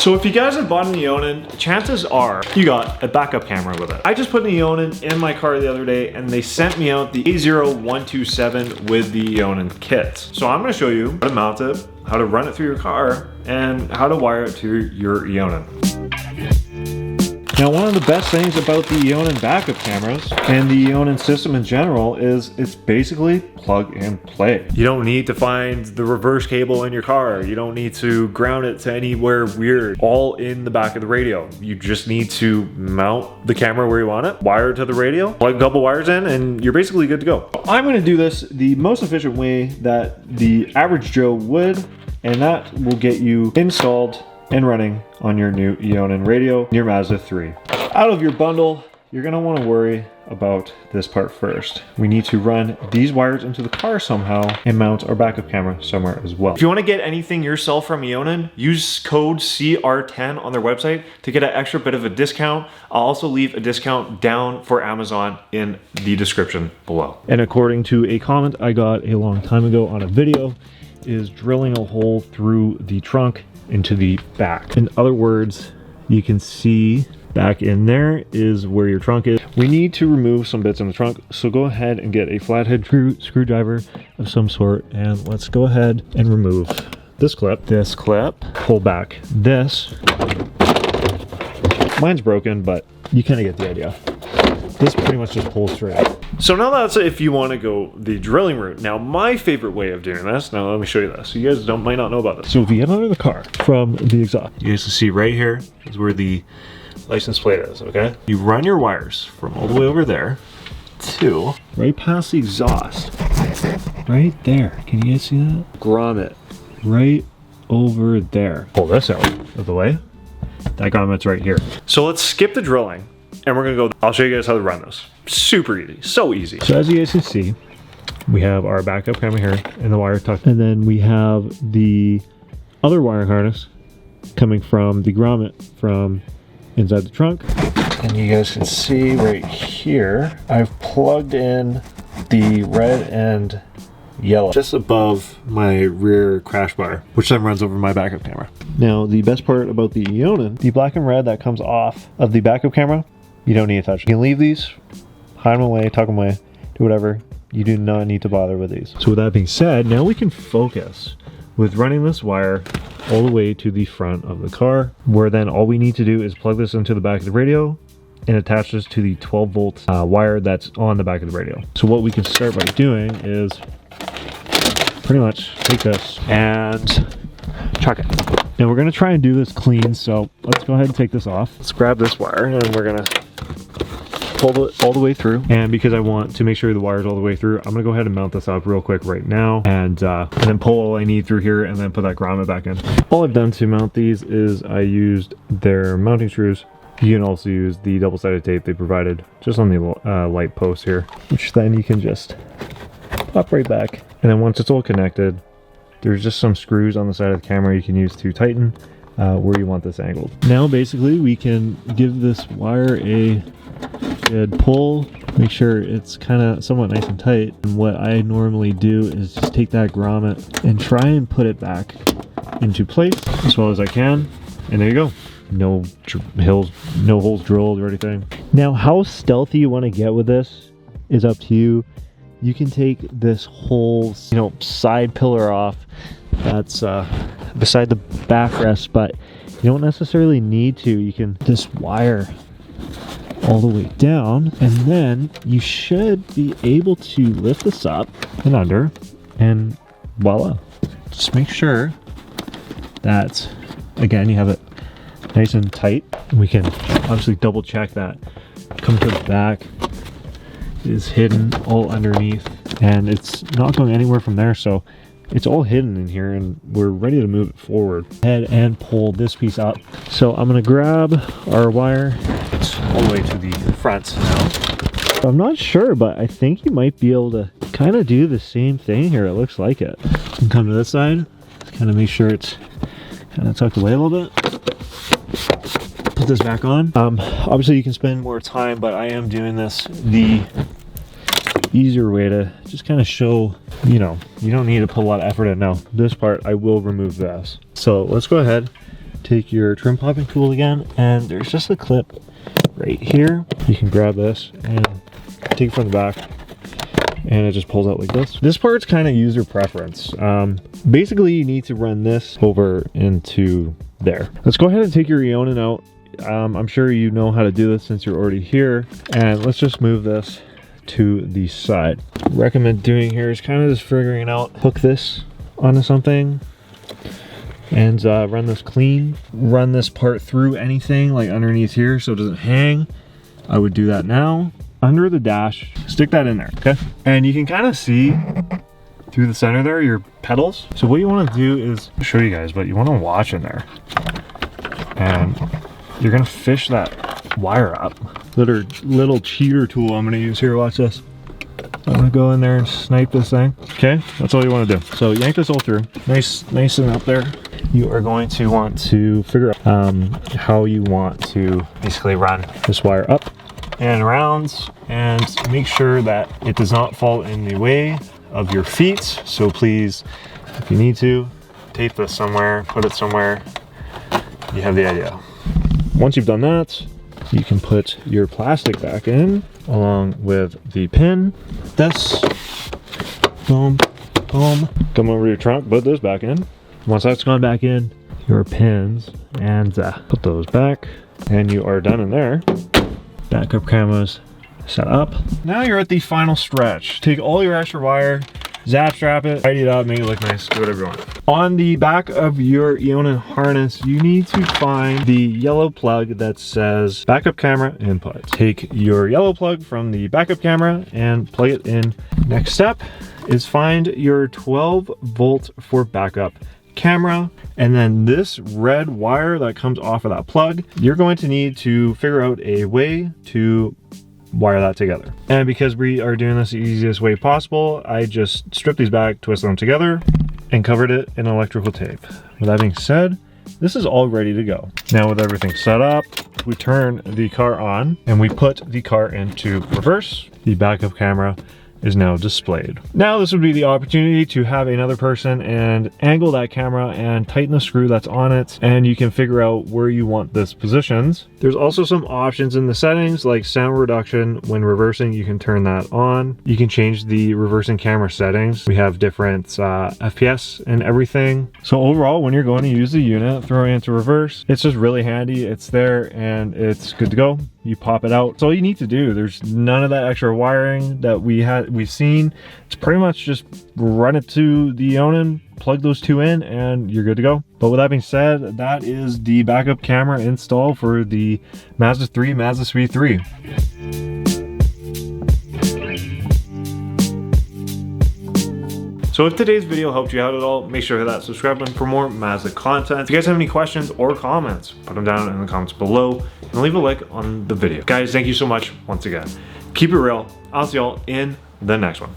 So if you guys have bought an Eonon, chances are you got a backup camera with it. I just put an Eonon in my car the other day and they sent me out the A0127 with the Eonon kits. So I'm gonna show you how to mount it, how to run it through your car, and how to wire it to your Eonon. Now, one of the best things about the Eonon backup cameras and the Eonon system in general is it's basically plug and play. You don't need to find the reverse cable in your car. You don't need to ground it to anywhere weird, all in the back of the radio. You just need to mount the camera where you want it, wire it to the radio, plug a couple wires in, and you're basically good to go. I'm gonna do this the most efficient way that the average Joe would, and that will get you installed and running on your new Eonon radio, your Mazda 3. Out of your bundle, you're gonna wanna worry about this part first. We need to run these wires into the car somehow and mount our backup camera somewhere as well. If you wanna get anything yourself from Eonon, use code CR10 on their website to get an extra bit of a discount. I'll also leave a discount down for Amazon in the description below. And according to a comment I got a long time ago on a video, is drilling a hole through the trunk into the back. In other words, you can see back in there is where your trunk is. We need to remove some bits in the trunk, so go ahead and get a flathead screwdriver of some sort, and let's go ahead and remove this clip, pull back this. Mine's broken, but you kind of get the idea. This pretty much just pulls straight out. So now that's if you want to go the drilling route. Now my favorite way of doing this, now let me show you this. You guys might not know about this. So if you get under the car from the exhaust, you guys can see right here is where the license plate is, okay? You run your wires from all the way over there to right past the exhaust. Right there. Can you guys see that? Grommet. Right over there. Pull this out of the way. That grommet's right here. So let's skip the drilling. And we're gonna go, I'll show you guys how to run this. Super easy, so easy. So as you guys can see, we have our backup camera here and the wire tucked. And then we have the other wire harness coming from the grommet from inside the trunk. And you guys can see right here, I've plugged in the red and yellow just above my rear crash bar, which then runs over my backup camera. Now, the best part about the Eonon, the black and red that comes off of the backup camera, you don't need to touch. You can leave these, hide them away, tuck them away, do whatever. You do not need to bother with these. So with that being said, now we can focus with running this wire all the way to the front of the car, where then all we need to do is plug this into the back of the radio and attach this to the 12 volt wire that's on the back of the radio. So what we can start by doing is pretty much take this and chuck it. Now we're gonna try and do this clean, so let's go ahead and take this off. Let's grab this wire and we're gonna pull it all the way through. And because I want to make sure the wire's all the way through, I'm gonna go ahead and mount this up real quick right now and then pull all I need through here and then put that grommet back in. All I've done to mount these is I used their mounting screws. You can also use the double-sided tape they provided just on the light post here, which then you can just pop right back. And then once it's all connected, there's just some screws on the side of the camera you can use to tighten where you want this angled. Now basically we can give this wire a good pull, make sure it's kind of somewhat nice and tight. And what I normally do is just take that grommet and try and put it back into place as well as I can. And there you go. No holes drilled or anything. Now how stealthy you want to get with this is up to you. You can take this whole, side pillar off that's beside the backrest, but you don't necessarily need to. You can just wire all the way down, and then you should be able to lift this up and under, and voila. Just make sure that, again, you have it nice and tight. We can obviously double check that. Come to the back, is hidden all underneath, and it's not going anywhere from there, so it's all hidden in here and we're ready to move it forward. Head and pull this piece up. So I'm gonna grab our wire all the way to the front now. I'm not sure, but I think you might be able to kind of do the same thing here. It looks like it. And come to this side, kind of make sure it's kind of tucked away a little bit. Put this back on. Obviously you can spend more time, but I am doing this the easier way to just kind of show, you don't need to put a lot of effort in. Now this part I will remove this. So let's go ahead, take your trim popping tool again, and there's just a clip right here. You can grab this and take it from the back, and it just pulls out like this. This part's kind of user preference. Basically, you need to run this over into there. Let's go ahead and take your Eonon out. I'm sure you know how to do this since you're already here, and let's just move this to the side. Recommend doing here is kind of just figuring out, hook this onto something and run this clean. Run this part through anything like underneath here so it doesn't hang. I would do that now. Under the dash, stick that in there, okay? And you can kind of see through the center there your pedals. So what you want to do is show you guys, but you want to watch in there, and you're gonna fish that wire up. Little cheater tool I'm gonna use here. Watch this. I'm gonna go in there and snipe this thing. Okay, that's all you want to do. So yank this all through, nice and up there. You are going to want to figure out how you want to basically run this wire up and around, and make sure that it does not fall in the way of your feet. So please, if you need to, tape this somewhere, put it somewhere. You have the idea. Once you've done that, you can put your plastic back in along with the pin. This, boom, boom. Come over to your trunk, put this back in. Once that's gone back in, your pins, and put those back, and you are done in there. Backup cameras set up. Now you're at the final stretch. Take all your extra wire, zap strap it, tidy it up, make it look nice, do whatever you want. On the back of your Eonon harness, you need to find the yellow plug that says backup camera input. Take your yellow plug from the backup camera and plug it in. Next step is find your 12 volt for backup camera, and then this red wire that comes off of that plug, you're going to need to figure out a way to wire that together. And because we are doing this the easiest way possible, I just stripped these back, twisted them together, and covered it in electrical tape. With that being said, this is all ready to go. Now with everything set up, we turn the car on and we put the car into reverse. The backup camera is now displayed. Now this would be the opportunity to have another person and angle that camera and tighten the screw that's on it, and you can figure out where you want this positioned. There's also some options in the settings like sound reduction. When reversing, you can turn that on. You can change the reversing camera settings. We have different FPS and everything. So overall, when you're going to use the unit, throwing it into reverse, it's just really handy. It's there and it's good to go. You pop it out. It's all you need to do. There's none of that extra wiring that we've seen. It's pretty much just run it to the Eonon, plug those two in, and you're good to go. But with that being said, that is the backup camera install for the Mazda 3, Mazda 3. So if today's video helped you out at all, make sure to hit that subscribe button for more Mazda content. If you guys have any questions or comments, put them down in the comments below and leave a like on the video. Guys, thank you so much once again. Keep it real. I'll see y'all in the next one.